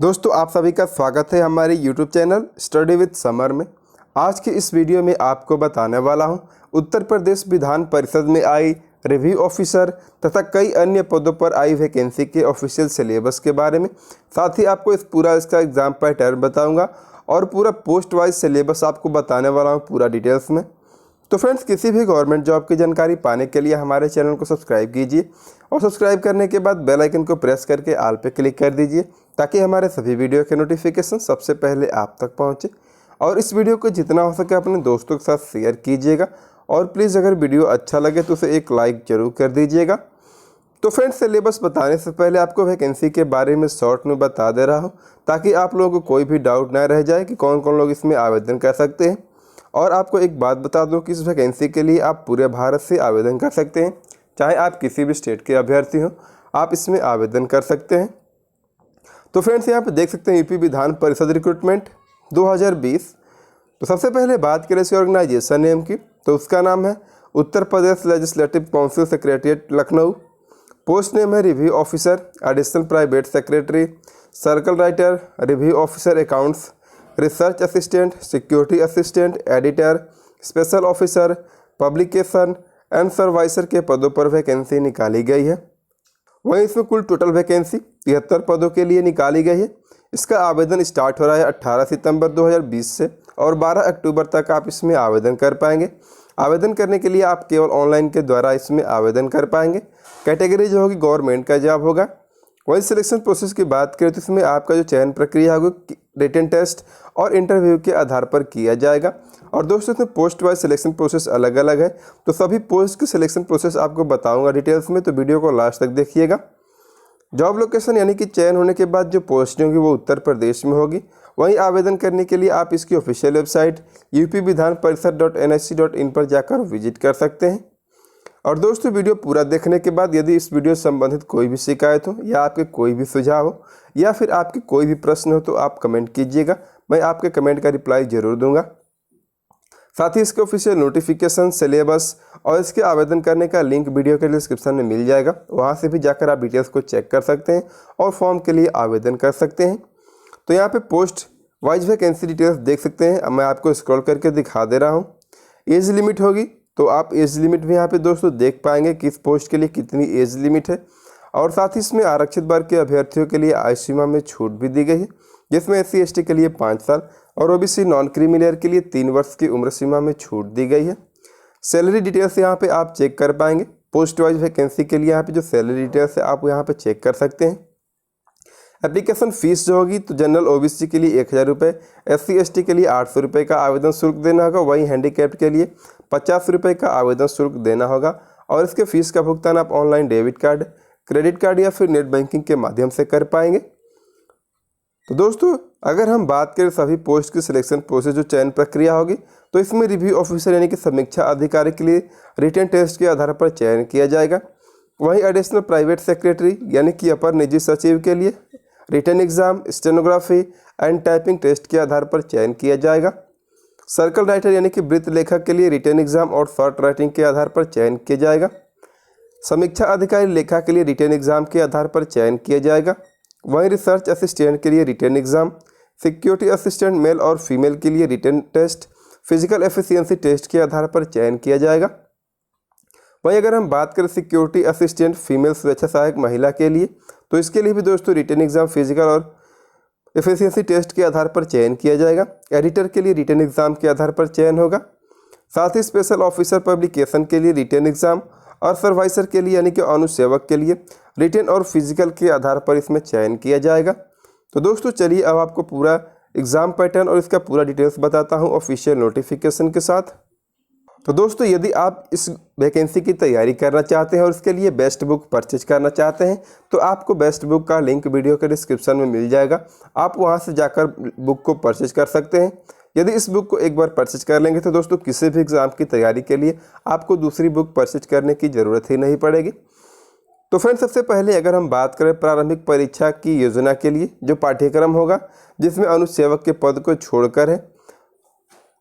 दोस्तों आप सभी का स्वागत है हमारे YouTube channel study with summer में। आज के इस वीडियो में आपको बताने वाला हूं उत्तर प्रदेश विधान परिषद में आई रिव्यू ऑफिसर तथा कई अन्य पदों पर आई वैकेंसी के ऑफिशियल सिलेबस के बारे में। साथ ही आपको इसका एग्जाम पैटर्न बताऊंगा और पूरा पोस्ट वाइज सिलेबस आपको बताने वाला हूँ पूरा डिटेल्स में। तो फ्रेंड्स, किसी भी गवर्नमेंट जॉब की जानकारी पाने के लिए हमारे चैनल को सब्सक्राइब कीजिए और सब्सक्राइब करने के बाद बेल आइकन को प्रेस करके ऑल पे क्लिक कर दीजिए ताकि हमारे सभी वीडियो के नोटिफिकेशन सबसे पहले आप तक पहुंचे। और इस वीडियो को जितना हो सके अपने दोस्तों के साथ शेयर कीजिएगा और प्लीज़ अगर वीडियो अच्छा लगे तो उसे एक लाइक ज़रूर कर दीजिएगा। तो फ्रेंड्स, सिलेबस बताने से पहले आपको वैकेंसी के बारे में शॉर्ट में बता दे रहा हूँ ताकि आप लोगों को कोई भी डाउट ना रह जाए कि कौन कौन लोग इसमें आवेदन कर सकते हैं। और आपको एक बात बता दूं कि इस वैकेंसी के लिए आप पूरे भारत से आवेदन कर सकते हैं, चाहे आप किसी भी स्टेट के अभ्यर्थी हो आप इसमें आवेदन कर सकते हैं। तो फ्रेंड्स, यहाँ पे देख सकते हैं यूपी विधान परिषद रिक्रूटमेंट 2020। तो सबसे पहले बात करें इसके ऑर्गेनाइजेशन नेम की, तो उसका नाम है Uttar Pradesh legislative council secretariat Lucknow. Post name है review officer, additional private secretary, circle writer, review officer accounts, research assistant, security assistant, editor, special officer, publication and supervisor के पदों पर वैकेंसी निकाली गई है। वहीं इसमें कुल टोटल वैकेंसी 73 पदों के लिए निकाली गई है। इसका आवेदन स्टार्ट हो रहा है 18 सितंबर 2020 से और 12 अक्टूबर तक आप इसमें आवेदन कर पाएंगे। आवेदन करने के लिए आप केवल ऑनलाइन के द्वारा इसमें आवेदन कर पाएंगे। कैटेगरी जो होगी गवर्नमेंट का जॉब होगा। वहीं सिलेक्शन प्रोसेस की बात करें तो इसमें आपका जो चयन प्रक्रिया होगी रिटन टेस्ट और इंटरव्यू के आधार पर किया जाएगा। और दोस्तों, इसमें पोस्ट वाइज सिलेक्शन प्रोसेस अलग अलग है, तो सभी पोस्ट की सिलेक्शन प्रोसेस आपको बताऊंगा डिटेल्स में, तो वीडियो को लास्ट तक देखिएगा। जॉब लोकेशन यानी कि चयन होने के बाद जो पोस्टिंग होगी वो उत्तर प्रदेश में होगी। वहीं आवेदन करने के लिए आप इसकी ऑफिशियल वेबसाइट upvidanparishad.nic.in पर जाकर विजिट कर सकते हैं। और दोस्तों, वीडियो पूरा देखने के बाद यदि इस वीडियो से संबंधित कोई भी शिकायत हो या आपके कोई भी सुझाव हो या फिर आपके कोई भी प्रश्न हो तो आप कमेंट कीजिएगा, मैं आपके कमेंट का रिप्लाई जरूर दूंगा। साथ ही इसके ऑफिशियल नोटिफिकेशन, सिलेबस और इसके आवेदन करने का लिंक वीडियो के डिस्क्रिप्शन में मिल जाएगा, वहां से भी जाकर आप डिटेल्स को चेक कर सकते हैं और फॉर्म के लिए आवेदन कर सकते हैं। तो यहाँ पे पोस्ट वाइज वैकेंसी डिटेल्स देख सकते हैं, अब मैं आपको स्क्रॉल करके दिखा दे रहा हूँ। एज लिमिट होगी तो आप एज लिमिट भी यहाँ पे दोस्तों देख पाएंगे किस पोस्ट के लिए कितनी एज लिमिट है। और साथ ही इसमें आरक्षित वर्ग के अभ्यर्थियों के लिए आयु सीमा में छूट भी दी गई है, जिसमें SC ST के लिए 5 साल और OBC नॉन क्रीमी लेयर के लिए 3 वर्ष की उम्र सीमा में छूट दी गई है। सैलरी डिटेल्स यहाँ पे आप चेक कर पाएंगे। पोस्ट वाइज वैकेंसी के लिए यहाँ पे जो सैलरी डिटेल्स है आप यहाँ पे चेक कर सकते हैं। एप्लीकेशन फीस जो होगी तो जनरल OBC के लिए 1000 रुपये, SC ST के लिए 800 रुपये का आवेदन शुल्क देना होगा। वहीं हैंडीकैप्ड के लिए 50 रुपये का आवेदन शुल्क देना होगा। और इसके फीस का भुगतान आप online debit card, credit card या फिर नेट बैंकिंग के माध्यम से कर पाएंगे। तो दोस्तों, अगर हम बात करें सभी पोस्ट की सिलेक्शन प्रोसेस जो चयन प्रक्रिया होगी तो इसमें रिव्यू ऑफिसर यानी कि समीक्षा अधिकारी के लिए रिटन टेस्ट के आधार पर चयन किया जाएगा। वहीं एडिशनल प्राइवेट सेक्रेटरी यानी कि अपर निजी सचिव के लिए written exam, stenography and typing test के आधार पर चयन किया जाएगा। सर्कल राइटर यानी कि वृत्त लेखक के लिए रिटन एग्जाम और शॉर्ट राइटिंग के आधार पर चयन किया जाएगा। समीक्षा अधिकारी लेखा के लिए रिटन एग्जाम के आधार पर चयन किया जाएगा। वहीं रिसर्च असिस्टेंट के लिए written exam, security assistant male और फीमेल के लिए written test, physical efficiency test के आधार पर चयन किया जाएगा। वहीं अगर हम बात करें सिक्योरिटी असिस्टेंट फीमेल सुरक्षा सहायक महिला के लिए तो इसके लिए भी दोस्तों रिटन एग्जाम, फिजिकल और एफिशिएंसी टेस्ट के आधार पर चयन किया जाएगा। एडिटर के लिए रिटन एग्जाम के आधार पर चयन होगा। साथ ही स्पेशल ऑफिसर पब्लिकेशन के लिए रिटन एग्जाम और सर्वाइसर के लिए यानी कि अनुसेवक के लिए रिटन और फिजिकल के आधार पर इसमें चयन किया जाएगा। तो दोस्तों चलिए अब आपको पूरा एग्ज़ाम पैटर्न और इसका पूरा डिटेल्स बताता हूँ ऑफिशियल नोटिफिकेशन के साथ। तो दोस्तों, यदि आप इस वैकेंसी की तैयारी करना चाहते हैं और इसके लिए बेस्ट बुक परचेज करना चाहते हैं तो आपको बेस्ट बुक का लिंक वीडियो के डिस्क्रिप्शन में मिल जाएगा, आप वहां से जाकर बुक को परचेज कर सकते हैं। यदि इस बुक को एक बार परचेज कर लेंगे तो दोस्तों किसी भी एग्ज़ाम की तैयारी के लिए आपको दूसरी बुक परचेज करने की ज़रूरत ही नहीं पड़ेगी। तो फ्रेंड्स, सबसे पहले अगर हम बात करें प्रारंभिक परीक्षा की योजना के लिए जो पाठ्यक्रम होगा जिसमें अनुसेवक के पद को छोड़कर है।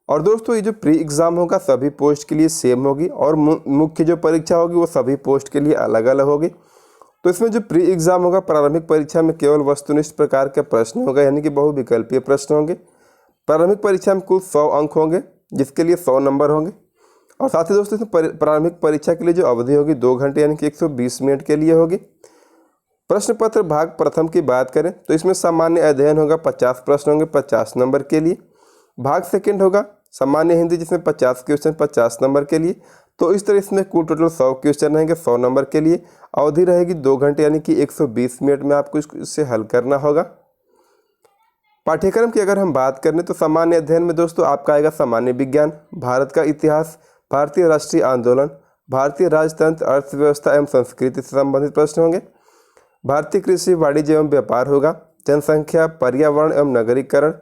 और दोस्तों, ये जो प्री एग्ज़ाम होगा सभी पोस्ट के लिए सेम होगी और मुख्य जो परीक्षा होगी वो सभी पोस्ट के लिए अलग अलग होगी। तो इसमें जो प्री एग्ज़ाम होगा, प्रारंभिक परीक्षा में केवल वस्तुनिष्ठ प्रकार के प्रश्न होगा, यानी कि बहुविकल्पीय प्रश्न होंगे। प्रारंभिक परीक्षा में कुल 100 अंक होंगे, जिसके लिए 100 नंबर होंगे। और साथ ही दोस्तों इसमें प्रारंभिक परीक्षा के लिए जो अवधि होगी 2 घंटे यानी कि 120 मिनट के लिए होगी। प्रश्न पत्र भाग प्रथम की बात करें तो इसमें सामान्य अध्ययन होगा, 50 प्रश्न होंगे 50 नंबर के लिए। भाग सेकंड होगा सामान्य हिंदी, जिसमें 50 क्वेश्चन 50 नंबर के लिए। तो इस तरह इसमें कुल टोटल 100 क्वेश्चन रहेंगे 100 नंबर के लिए। अवधि रहेगी 2 घंटे यानी कि 120 मिनट में आपको इससे हल करना होगा। पाठ्यक्रम की अगर हम बात करें तो सामान्य अध्ययन में दोस्तों आपका आएगा सामान्य विज्ञान, भारत का इतिहास, भारतीय राष्ट्रीय आंदोलन, भारतीय राजतंत्र, अर्थव्यवस्था एवं संस्कृति से संबंधित प्रश्न होंगे। भारतीय कृषि, वाणिज्य एवं व्यापार होगा, जनसंख्या, पर्यावरण एवं नगरीकरण,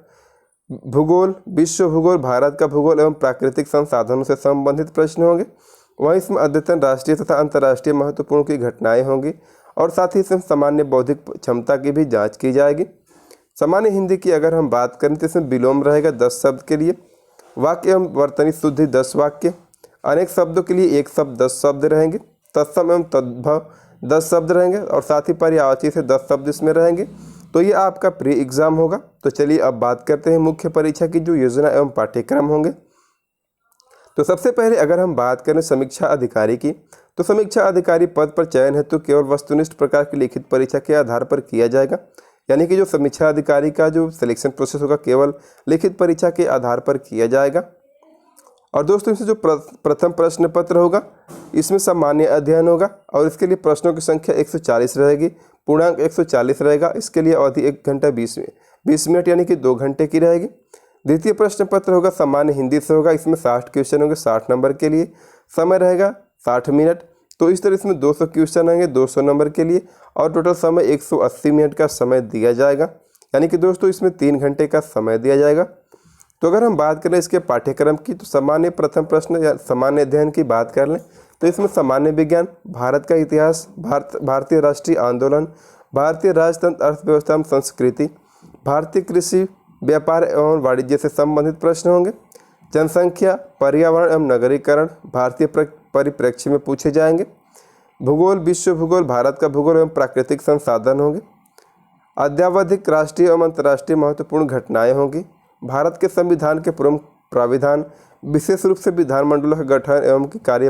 भूगोल, विश्व भूगोल, भारत का भूगोल एवं प्राकृतिक संसाधनों से संबंधित प्रश्न होंगे। वहीं इसमें अद्यतन राष्ट्रीय तथा अंतर्राष्ट्रीय महत्वपूर्ण की घटनाएं होंगी और साथ ही इसमें सामान्य बौद्धिक क्षमता की भी जांच की जाएगी। सामान्य हिंदी की अगर हम बात करें तो इसमें विलोम रहेगा 10 शब्द के लिए, वाक्य एवं वर्तनी शुद्धि 10 वाक्य, अनेक शब्दों के लिए 1 शब्द 10 शब्द रहेंगे, तत्सम एवं तद्भव 10 शब्द रहेंगे और साथ ही पर्यायवाची से 10 शब्द इसमें रहेंगे। तो ये आपका प्री एग्ज़ाम होगा। तो चलिए अब बात करते हैं मुख्य परीक्षा की जो योजना एवं पाठ्यक्रम होंगे। तो सबसे पहले अगर हम बात करें समीक्षा अधिकारी की, तो समीक्षा अधिकारी पद पर चयन हेतु केवल वस्तुनिष्ठ प्रकार की लिखित परीक्षा के आधार पर किया जाएगा, यानी कि जो समीक्षा अधिकारी का जो सिलेक्शन प्रोसेस होगा केवल लिखित परीक्षा के आधार पर किया जाएगा। और दोस्तों इसमें जो प्रथम प्रश्न पत्र होगा इसमें सामान्य अध्ययन होगा और इसके लिए प्रश्नों की संख्या 140 रहेगी, पूर्णांक 140 रहेगा। इसके लिए अवधि 1 घंटा 20 मिनट यानी कि 2 घंटे की रहेगी। द्वितीय प्रश्न पत्र होगा सामान्य हिंदी से होगा, इसमें 60 क्वेश्चन होंगे 60 नंबर के लिए, समय रहेगा 60 मिनट। तो इस तरह इसमें 200 क्वेश्चन आएंगे 200 नंबर के लिए और टोटल समय 180 मिनट का समय दिया जाएगा, यानी कि दोस्तों इसमें 3 घंटे का समय दिया जाएगा। तो अगर हम बात करें इसके पाठ्यक्रम की तो सामान्य प्रथम प्रश्न या सामान्य अध्ययन की बात कर लें तो इसमें सामान्य विज्ञान, भारत का इतिहास, भारतीय राष्ट्रीय आंदोलन, भारतीय राजतंत्र, अर्थव्यवस्था एवं संस्कृति, भारतीय कृषि, व्यापार एवं वाणिज्य से संबंधित प्रश्न होंगे। जनसंख्या, पर्यावरण एवं नगरीकरण भारतीय परिप्रेक्ष्य में पूछे जाएंगे। भूगोल, विश्व भूगोल, भारत का भूगोल एवं प्राकृतिक संसाधन होंगे। अद्यावधिक राष्ट्रीय एवं अंतर्राष्ट्रीय महत्वपूर्ण घटनाएं होंगी। भारत के संविधान के प्रमुख प्राविधान, विशेष रूप से विधानमंडलों का गठन एवं की कार्य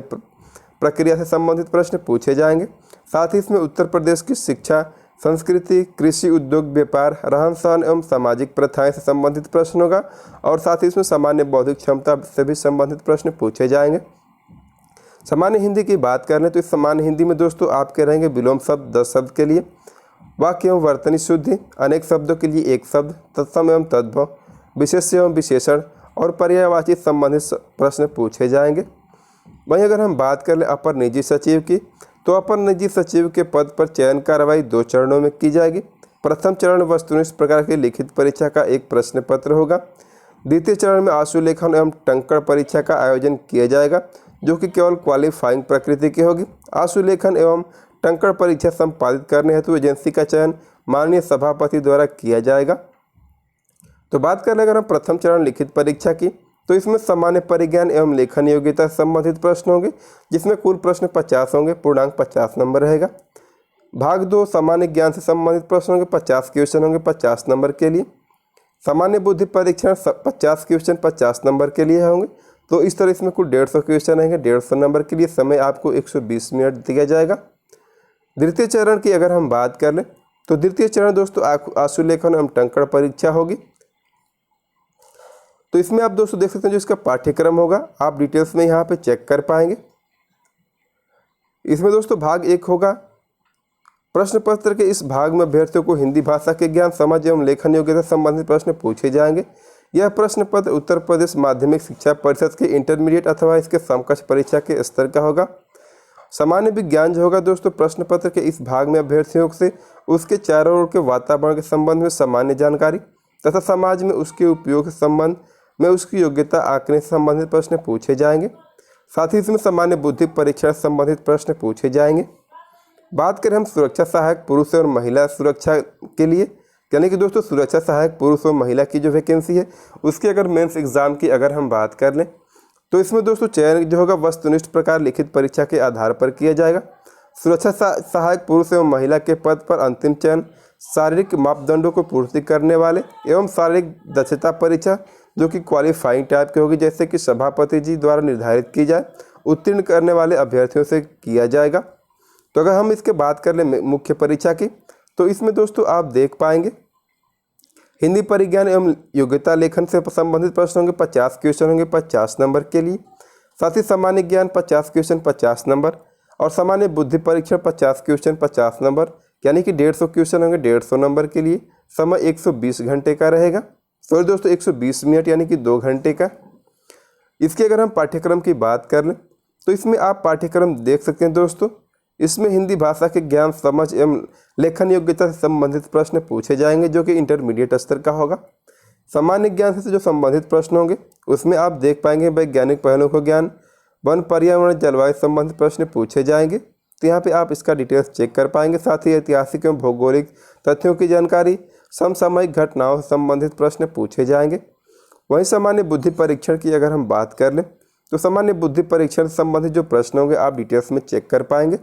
प्रक्रिया से संबंधित प्रश्न पूछे जाएंगे। साथ ही इसमें उत्तर प्रदेश की शिक्षा, संस्कृति, कृषि, उद्योग, व्यापार, रहन सहन एवं सामाजिक प्रथाएं से संबंधित प्रश्न होगा और साथ ही इसमें सामान्य बौद्धिक क्षमता से भी संबंधित प्रश्न पूछे जाएंगे। सामान्य हिंदी की बात करें तो इस सामान्य हिंदी में दोस्तों आपके रहेंगे विलोम शब्द 10 शब्द के लिए, वाक्य एवं वर्तनी शुद्धि, अनेक शब्दों के लिए 1 शब्द, तत्सम एवं तद्भव, विशेष्य एवं विशेषण और पर्यायवाची संबंधित प्रश्न पूछे जाएंगे। वहीं अगर हम बात कर ले अपर निजी सचिव की तो अपर निजी सचिव के पद पर चयन कार्रवाई 2 चरणों में की जाएगी। प्रथम चरण वस्तुनिष्ठ प्रकार की लिखित परीक्षा का एक प्रश्न पत्र होगा। द्वितीय चरण में आशुलेखन एवं टंकण परीक्षा का आयोजन किया जाएगा, जो कि केवल क्वालिफाइंग प्रकृति की होगी। आशुलेखन एवं टंकण परीक्षा संपादित करने हेतु एजेंसी का चयन माननीय सभापति द्वारा किया जाएगा। तो बात करें अगर हम प्रथम चरण लिखित परीक्षा की तो इसमें सामान्य परिज्ञान एवं लेखन योग्यता से संबंधित प्रश्न होंगे, जिसमें कुल प्रश्न 50 होंगे, पूर्णांक 50 नंबर रहेगा। भाग 2 सामान्य ज्ञान से संबंधित प्रश्न होंगे, 50 क्वेश्चन होंगे 50 नंबर के लिए। सामान्य बुद्धि परीक्षण 50 क्वेश्चन 50 नंबर के लिए होंगे। तो इस तरह इसमें कुल 150 क्वेश्चन रहेंगे 150 नंबर के लिए, समय आपको 120 मिनट दिया जाएगा। द्वितीय चरण की अगर हम बात कर लें तो द्वितीय चरण दोस्तों आशुलेखन एवं टंकण परीक्षा होगी। तो इसमें आप दोस्तों देख सकते हैं जो इसका पाठ्यक्रम होगा आप डिटेल्स में यहाँ पे चेक कर पाएंगे। इसमें दोस्तों भाग 1 होगा प्रश्न पत्र के इस भाग में अभ्यर्थियों को हिंदी भाषा के ज्ञान, समझ एवं लेखन योग्यता संबंधित प्रश्न पूछे जाएंगे। यह प्रश्न पत्र उत्तर प्रदेश माध्यमिक शिक्षा परिषद के इंटरमीडिएट अथवा इसके समकक्ष परीक्षा के स्तर का होगा। सामान्य विज्ञान जो होगा दोस्तों प्रश्न पत्र के इस भाग में अभ्यर्थियों से उसके चारों ओर के वातावरण के संबंध में सामान्य जानकारी तथा समाज में उसके उपयोग के संबंध में उसकी योग्यता आंकने से संबंधित प्रश्न पूछे जाएंगे। साथ ही इसमें सामान्य बुद्धिक परीक्षण से संबंधित प्रश्न पूछे जाएंगे। बात करें हम सुरक्षा सहायक पुरुष और महिला सुरक्षा के लिए, यानी कि दोस्तों सुरक्षा सहायक पुरुष और महिला की जो वैकेंसी है उसके अगर मेंस एग्जाम की अगर हम बात कर लें तो इसमें दोस्तों चयन जो होगा वस्तुनिष्ठ प्रकार लिखित परीक्षा के आधार पर किया जाएगा। सुरक्षा सहायक पुरुष एवं महिला के पद पर अंतिम चयन शारीरिक मापदंडों को पूर्ति करने वाले एवं शारीरिक दक्षता परीक्षा जो कि क्वालिफाइंग टाइप की होगी, जैसे कि सभापति जी द्वारा निर्धारित की जाए, उत्तीर्ण करने वाले अभ्यर्थियों से किया जाएगा। तो अगर हम इसके बात कर लें मुख्य परीक्षा की, तो इसमें दोस्तों आप देख पाएंगे हिंदी परिज्ञान एवं योग्यता लेखन से संबंधित प्रश्न होंगे, 50 क्वेश्चन होंगे 50 नंबर के लिए। साथ ही सामान्य ज्ञान 50 क्वेश्चन 50 नंबर और सामान्य बुद्धि परीक्षण 50 क्वेश्चन 50 नंबर, यानी कि 150 क्वेश्चन होंगे 150 नंबर के लिए। समय 120 घंटे का रहेगा, सॉरी दोस्तों 120 मिनट यानी कि 2 घंटे का। इसके अगर हम पाठ्यक्रम की बात कर लें तो इसमें आप पाठ्यक्रम देख सकते हैं दोस्तों। इसमें हिंदी भाषा के ज्ञान, समझ एवं लेखन योग्यता से संबंधित प्रश्न पूछे जाएंगे जो कि इंटरमीडिएट स्तर का होगा। सामान्य ज्ञान से जो संबंधित प्रश्न होंगे उसमें आप देख पाएंगे वैज्ञानिक पहलुओं का ज्ञान, वन पर्यावरण जलवायु संबंधित प्रश्न पूछे जाएंगे, तो यहाँ पे आप इसका डिटेल्स चेक कर पाएंगे। साथ ही ऐतिहासिक एवं भौगोलिक तथ्यों की जानकारी, समसामयिक घटनाओं से संबंधित प्रश्न पूछे जाएंगे। वहीं सामान्य बुद्धि परीक्षण की अगर हम बात कर लें तो सामान्य बुद्धि परीक्षण से संबंधित जो प्रश्न होंगे आप डिटेल्स में चेक कर पाएंगे।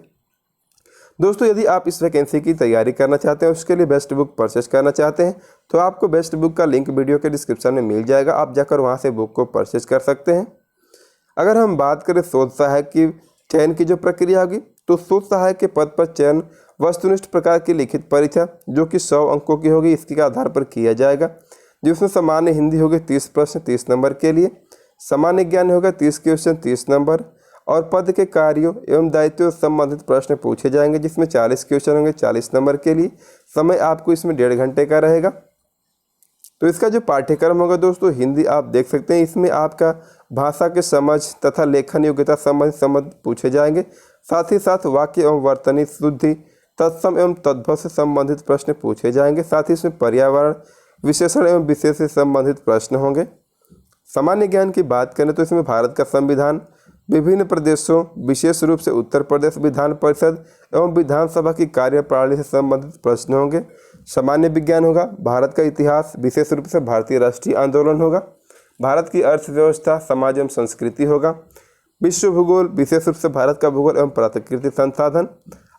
दोस्तों यदि आप इस वैकेंसी की तैयारी करना चाहते हैं, उसके लिए बेस्ट बुक परचेस करना चाहते हैं, तो आपको बेस्ट बुक का लिंक वीडियो के डिस्क्रिप्शन में मिल जाएगा, आप जाकर वहां से बुक को परचेस कर सकते हैं। अगर हम बात करें शोध सहायक की चयन की जो प्रक्रिया होगी, तो शोध सहायक के पद पर चयन वस्तुनिष्ठ प्रकार की लिखित परीक्षा जो कि 100 अंकों की होगी, इसके आधार पर किया जाएगा, जिसमें सामान्य हिंदी होगी 30 प्रश्न 30 नंबर के लिए, सामान्य ज्ञान होगा 30 क्वेश्चन 30 नंबर और पद के कार्यों एवं दायित्वों से संबंधित प्रश्न पूछे जाएंगे जिसमें 40 क्वेश्चन होंगे 40 नंबर के लिए। समय आपको इसमें 1.5 घंटे का रहेगा। तो इसका जो पाठ्यक्रम होगा दोस्तों, हिंदी आप देख सकते हैं, इसमें आपका भाषा के समझ तथा लेखन योग्यता संबंध पूछे जाएंगे। साथ ही साथ वाक्य एवं वर्तनी शुद्धि, तत्सम एवं तद्भव से संबंधित प्रश्न पूछे जाएंगे। साथ ही इसमें पर्यावरण, विशेषण एवं विशेष से संबंधित प्रश्न होंगे। सामान्य ज्ञान की बात करें तो इसमें भारत का संविधान, विभिन्न प्रदेशों, विशेष रूप से उत्तर प्रदेश विधान परिषद एवं विधानसभा की कार्यप्रणाली से संबंधित प्रश्न होंगे। सामान्य विज्ञान होगा, भारत का इतिहास, विशेष रूप से भारतीय राष्ट्रीय आंदोलन होगा, भारत की अर्थव्यवस्था, समाज एवं संस्कृति होगा, विश्व भूगोल, विशेष रूप से भारत का भूगोल एवं प्राकृतिक संसाधन,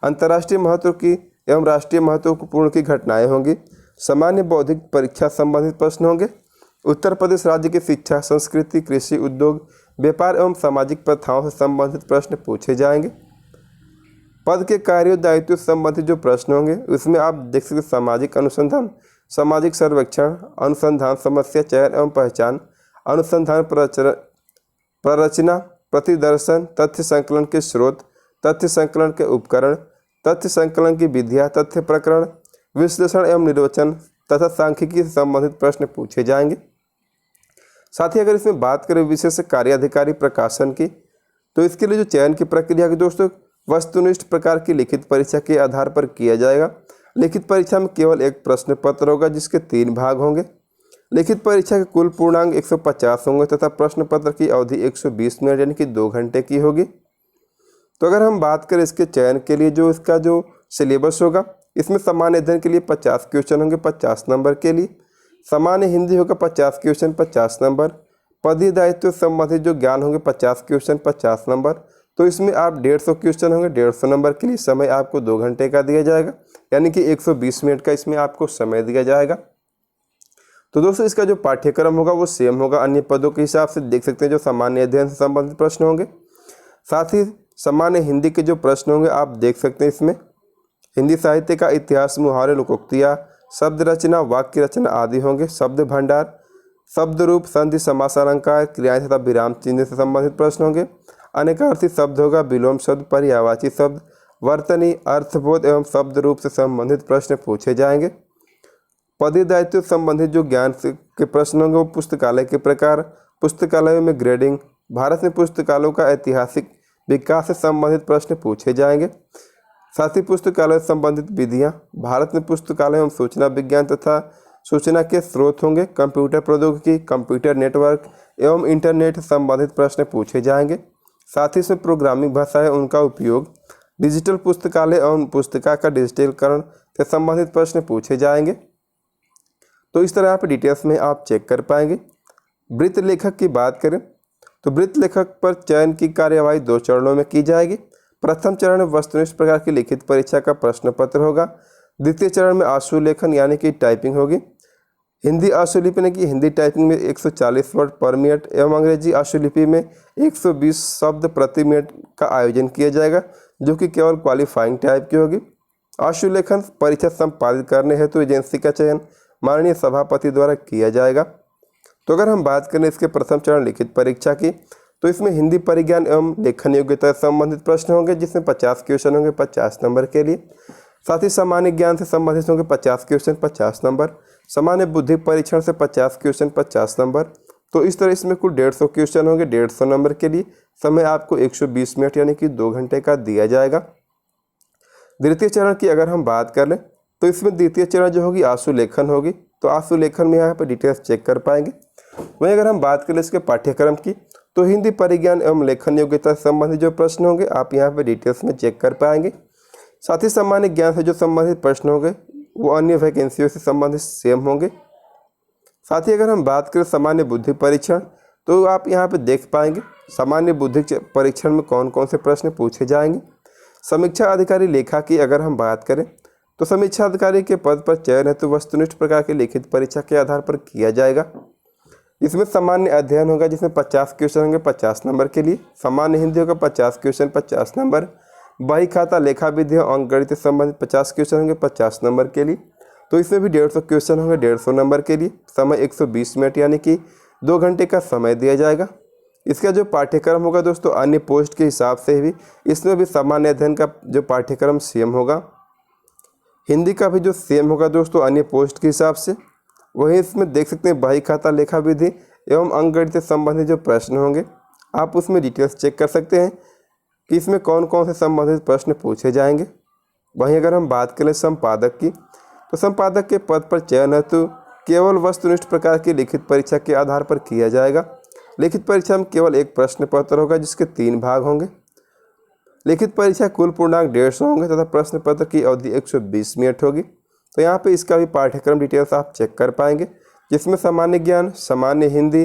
अंतर्राष्ट्रीय महत्व की एवं राष्ट्रीय महत्वपूर्ण की घटनाएं होंगी। सामान्य बौद्धिक परीक्षा संबंधित प्रश्न होंगे। उत्तर प्रदेश राज्य की शिक्षा, संस्कृति, कृषि, उद्योग, व्यापार एवं सामाजिक प्रथाओं से संबंधित प्रश्न पूछे जाएंगे। पद के कार्यों दायित्व से संबंधित जो प्रश्न होंगे उसमें आप देख सकते सामाजिक अनुसंधान, सामाजिक सर्वेक्षण, अनुसंधान, समस्या चयन एवं पहचान, अनुसंधान प्ररचना, प्रतिदर्शन, तथ्य संकलन के स्रोत, तथ्य संकलन के उपकरण, तथ्य संकलन की विधियाँ, तथ्य प्रकरण, विश्लेषण एवं निर्वचन तथा सांख्यिकी से संबंधित प्रश्न पूछे जाएंगे। साथ ही अगर इसमें बात करें विशेष कार्याधिकारी प्रकाशन की, तो इसके लिए जो चयन की प्रक्रिया की दोस्तों वस्तुनिष्ठ प्रकार की लिखित परीक्षा के आधार पर किया जाएगा। लिखित परीक्षा में केवल एक प्रश्न पत्र होगा जिसके 3 भाग होंगे। लिखित परीक्षा के कुल पूर्णांक 150 होंगे तथा प्रश्न पत्र की अवधि 120 मिनट यानी कि 2 घंटे की होगी। तो अगर हम बात करें इसके चयन के लिए जो इसका जो सिलेबस होगा, इसमें सामान्य अध्ययन के लिए 50 क्वेश्चन होंगे 50 नंबर के लिए, सामान्य हिंदी होगा 50 क्वेश्चन 50 नंबर, पदीय दायित्व संबंधित जो ज्ञान होंगे 50 क्वेश्चन 50 नंबर। तो इसमें आप 150 क्वेश्चन होंगे 150 नंबर के लिए, समय आपको 2 घंटे का दिया जाएगा यानी कि 120 मिनट का इसमें आपको समय दिया जाएगा। तो दोस्तों इसका जो पाठ्यक्रम होगा वो सेम होगा अन्य पदों के हिसाब से, देख सकते हैं जो सामान्य अध्ययन से संबंधित प्रश्न होंगे। साथ ही सामान्य हिंदी के जो प्रश्न होंगे आप देख सकते हैं, इसमें हिंदी साहित्य का इतिहास, मुहावरे, लोकोक्तियाँ, शब्द रचना, वाक्य रचना आदि होंगे। शब्द भंडार, शब्द रूप, संधि, समास, अलंकार, क्रियाएं तथा विराम चिन्ह से संबंधित प्रश्न होंगे। अनेकार्थी शब्द होगा, विलोम शब्द, पर्यायवाची शब्द, वर्तनी, अर्थबोध एवं शब्द रूप से संबंधित प्रश्न पूछे जाएंगे। पदीय दायित्व संबंधित जो ज्ञान के प्रश्न होंगे वो पुस्तकालय के प्रकार, पुस्तकालयों में ग्रेडिंग, भारत में पुस्तकालयों का ऐतिहासिक विकास से संबंधित प्रश्न पूछे जाएंगे। साथ ही पुस्तकालय से संबंधित विधियाँ, भारत में पुस्तकालय एवं सूचना विज्ञान तथा सूचना के स्रोत होंगे, कंप्यूटर प्रौद्योगिकी, कंप्यूटर नेटवर्क एवं इंटरनेट से संबंधित प्रश्न पूछे जाएंगे। साथ ही इसमें प्रोग्रामिंग भाषा है उनका उपयोग, डिजिटल पुस्तकालय एवं पुस्तिका का डिजिटलीकरण से संबंधित प्रश्न पूछे जाएंगे। तो इस तरह यहाँ पे डिटेल्स में आप चेक कर पाएंगे। वृत्त लेखक की बात करें तो वृत्त लेखक पर चयन की कार्यवाही 2 चरणों में की जाएगी। प्रथम चरण में वस्तुनिष्ठ प्रकार की लिखित परीक्षा का प्रश्न पत्र होगा। द्वितीय चरण में आशु लेखन यानी कि टाइपिंग होगी। हिंदी आशुलिपि यानी कि हिंदी टाइपिंग में 140 वर्ड पर मिनट एवं अंग्रेजी आशुलिपि में 120 शब्द प्रति मिनट का आयोजन किया जाएगा, जो कि केवल क्वालिफाइंग टाइप की होगी। आशुलेखन परीक्षा संपादित करने हेतु एजेंसी का चयन माननीय सभापति द्वारा किया जाएगा। तो अगर हम बात करें इसके प्रथम चरण लिखित परीक्षा की, तो इसमें हिंदी परिज्ञान एवं लेखन योग्यता से संबंधित प्रश्न होंगे, जिसमें 50 क्वेश्चन होंगे 50 नंबर के लिए। साथ ही सामान्य ज्ञान से संबंधित होंगे 50 क्वेश्चन 50 नंबर। सामान्य बुद्धि परीक्षण से 50 क्वेश्चन 50 नंबर। तो इस तरह इसमें कुल 150 क्वेश्चन होंगे 150 नंबर के लिए। समय आपको 120 मिनट यानी कि 2 घंटे का दिया जाएगा। द्वितीय चरण की अगर हम बात कर लें, तो इसमें द्वितीय चरण जो होगी आशु लेखन होगी। तो आशु लेखन में यहाँ पर डिटेल्स चेक कर पाएंगे। वहीं अगर हम बात करें इसके पाठ्यक्रम की, तो हिंदी परिज्ञान एवं लेखन योग्यता से संबंधित जो प्रश्न होंगे आप यहाँ पर डिटेल्स में चेक कर पाएंगे। साथ ही सामान्य ज्ञान से जो संबंधित प्रश्न होंगे वो अन्य वैकेंसियों से संबंधित सेम होंगे। साथ ही अगर हम बात करें सामान्य बुद्धि परीक्षण, तो आप यहाँ पे देख पाएंगे सामान्य बुद्धि परीक्षण में कौन कौन से प्रश्न पूछे जाएंगे। समीक्षा अधिकारी लेखा की अगर हम बात करें, तो समीक्षा अधिकारी के पद पर चयन हेतु वस्तुनिष्ठ प्रकार की लिखित परीक्षा के आधार पर किया जाएगा। इसमें सामान्य अध्ययन होगा, जिसमें 50 क्वेश्चन होंगे 50 नंबर के लिए। सामान्य हिंदी होगा 50 क्वेश्चन 50 नंबर। बही खाता लेखा विधि और अंकगणित से संबंधित 50 क्वेश्चन होंगे 50 नंबर के लिए। तो इसमें भी 150 क्वेश्चन होंगे 150 नंबर के लिए। समय 120 मिनट यानी कि 2 घंटे का समय दिया जाएगा। इसका जो पाठ्यक्रम होगा दोस्तों अन्य पोस्ट के हिसाब से भी इसमें भी सामान्य अध्ययन का जो पाठ्यक्रम सेम होगा। हिंदी का भी जो सेम होगा दोस्तों अन्य पोस्ट के हिसाब से। वहीं इसमें देख सकते हैं बही खाता लेखा विधि एवं अंकगणित से संबंधित जो प्रश्न होंगे आप उसमें डिटेल्स चेक कर सकते हैं कि इसमें कौन कौन से संबंधित प्रश्न पूछे जाएंगे। वहीं अगर हम बात करें संपादक की, तो संपादक के पद पर चयन हेतु केवल वस्तुनिष्ठ प्रकार की लिखित परीक्षा के आधार पर किया जाएगा। लिखित परीक्षा में केवल एक प्रश्न पत्र होगा, जिसके 3 भाग होंगे। लिखित परीक्षा कुल पूर्णांक 150 होंगे तथा प्रश्न पत्र की अवधि 120 मिनट होगी। तो यहाँ पे इसका भी पाठ्यक्रम डिटेल्स आप चेक कर पाएंगे, जिसमें सामान्य ज्ञान, सामान्य हिंदी,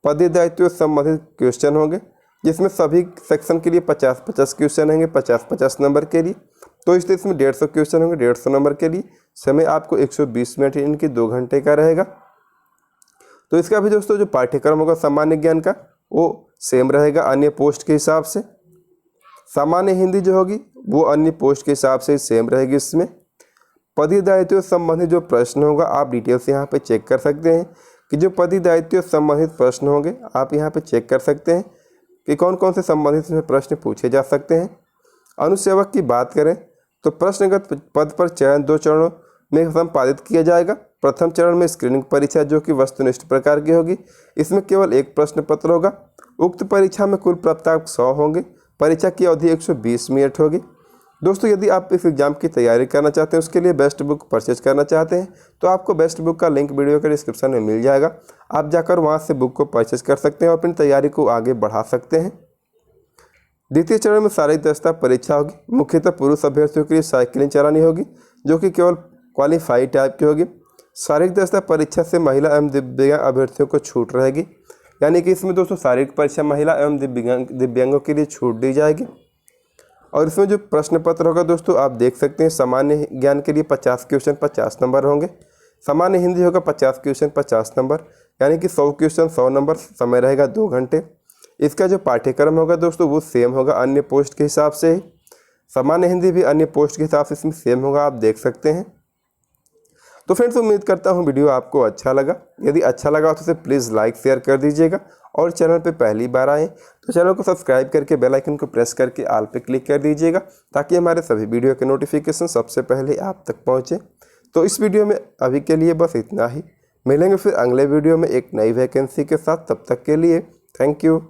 पदीय दायित्व से संबंधित क्वेश्चन होंगे, जिसमें सभी सेक्शन के लिए 50-50 क्वेश्चन होंगे 50-50 नंबर के लिए। तो इसलिए इसमें 150 क्वेश्चन होंगे 150 नंबर के लिए। समय आपको 120 मिनट इनकी 2 घंटे का रहेगा। तो इसका भी दोस्तों जो पाठ्यक्रम होगा सामान्य ज्ञान का वो सेम रहेगा अन्य पोस्ट के हिसाब से। सामान्य हिंदी जो होगी वो अन्य पोस्ट के हिसाब से सेम रहेगी। इसमें पदीय दायित्व से संबंधित जो प्रश्न होगा आप डिटेल्स यहाँ पे चेक कर सकते हैं कि जो पदीय दायित्व से संबंधित प्रश्न होंगे आप यहाँ पे चेक कर सकते हैं कि कौन कौन से संबंधित इसमें प्रश्न पूछे जा सकते हैं। अनुसेवक की बात करें तो प्रश्नगत पद पर चयन 2 चरणों में संपादित किया जाएगा। प्रथम चरण में स्क्रीनिंग परीक्षा जो कि वस्तुनिष्ठ प्रकार की होगी। इसमें केवल एक प्रश्न पत्र होगा। उक्त परीक्षा में कुल प्राप्तांक 100 होंगे। परीक्षा की अवधि 120 मिनट होगी। दोस्तों यदि आप इस एग्जाम की तैयारी करना चाहते हैं, उसके लिए बेस्ट बुक परचेज करना चाहते हैं, तो आपको बेस्ट बुक का लिंक वीडियो के डिस्क्रिप्शन में मिल जाएगा। आप जाकर वहां से बुक को परचेज कर सकते हैं और अपनी तैयारी को आगे बढ़ा सकते हैं। द्वितीय चरण में शारीरिक दक्षता परीक्षा होगी। मुख्यतः पुरुष अभ्यर्थियों के लिए साइकिलिंग चलानी होगी, जो कि केवल क्वालिफाइड टाइप की होगी। शारीरिक दक्षता परीक्षा से महिला एवं दिव्यांग अभ्यर्थियों को छूट रहेगी, यानी कि इसमें दोस्तों शारीरिक परीक्षा महिला एवं दिव्यांगों के लिए छूट दी जाएगी। और इसमें जो प्रश्न पत्र होगा दोस्तों आप देख सकते हैं सामान्य ज्ञान के लिए 50 क्वेश्चन 50 नंबर होंगे। सामान्य हिंदी होगा 50 क्वेश्चन 50 नंबर, यानी कि 100 क्वेश्चन 100 नंबर। समय रहेगा 2 घंटे। इसका जो पाठ्यक्रम होगा दोस्तों वो सेम होगा अन्य पोस्ट के हिसाब से ही। सामान्य हिंदी भी अन्य पोस्ट के हिसाब से इसमें सेम होगा, आप देख सकते हैं। तो फ्रेंड्स उम्मीद करता हूँ वीडियो आपको अच्छा लगा। यदि अच्छा लगा तो उसे प्लीज़ लाइक शेयर कर दीजिएगा और चैनल पे पहली बार आए तो चैनल को सब्सक्राइब करके बेल आइकन को प्रेस करके ऑल पे क्लिक कर दीजिएगा, ताकि हमारे सभी वीडियो के नोटिफिकेशन सबसे पहले आप तक पहुँचे। तो इस वीडियो में अभी के लिए बस इतना ही। मिलेंगे फिर अगले वीडियो में एक नई वैकेंसी के साथ। तब तक के लिए थैंक यू।